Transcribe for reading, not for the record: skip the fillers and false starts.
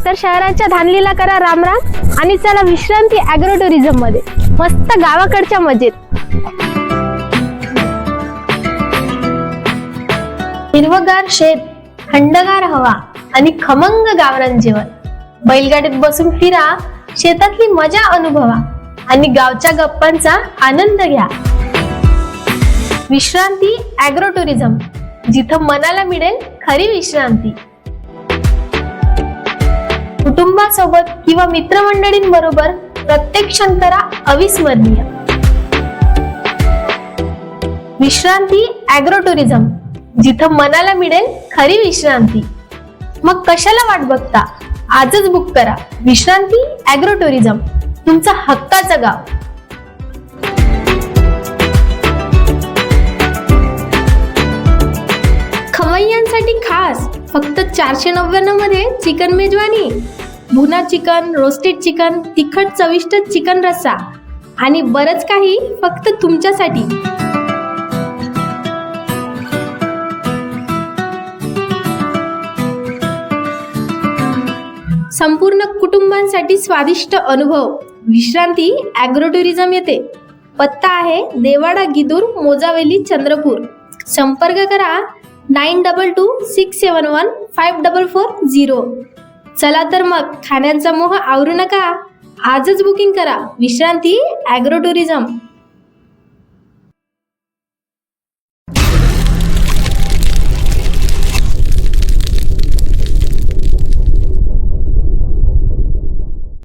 तर शहराच्या धानलीला करा रामराम आणि चला विश्रांती ॲग्रो टुरिझम मध्ये मस्त गावाकडच्या मजेत. हिरवगार शेत, थंडगार हवा आणि खमंग गावरान जेवण. बैलगाडीत बसून फिरा, शेतातली मजा अनुभवा आणि गावच्या गप्पांचा आनंद घ्या. विश्रांती ॲग्रो टुरिझम, जिथं मनाला मिळेल खरी विश्रांती. कुटुंबासोबत किंवा मित्रमंडळींबरोबर प्रत्येक क्षण करा अविस्मरणीय. विश्रांती ॲग्रो टुरिझम, जिथं मनाला मिळेल खरी विश्रांती. मग कशाला वाट बघता, आजच बुक करा. विश्रांती ॲग्रो टुरिझम, तुमचं हक्काचं गाव. खवय्यांसाठी खास फक्त 499 मध्ये चिकन मेजवानी. भुना चिकन, रोस्टेड चिकन, तिखट चविष्ट चिकन रस्सा आणि बरंच काही फक्त तुमच्यासाठी. संपूर्ण कुटुंबांसाठी स्वादिष्ट अनुभव विश्रांती ॲग्रो टुरिझम येते. पत्ता आहे देवाडा गिदूर, मोजावेली, चंद्रपूर. संपर्क करा 9226715440. चला तर मग खाण्याचा मोह आवरू नका, आजच बुकिंग करा. विश्रांती ॲग्रो टुरिझम.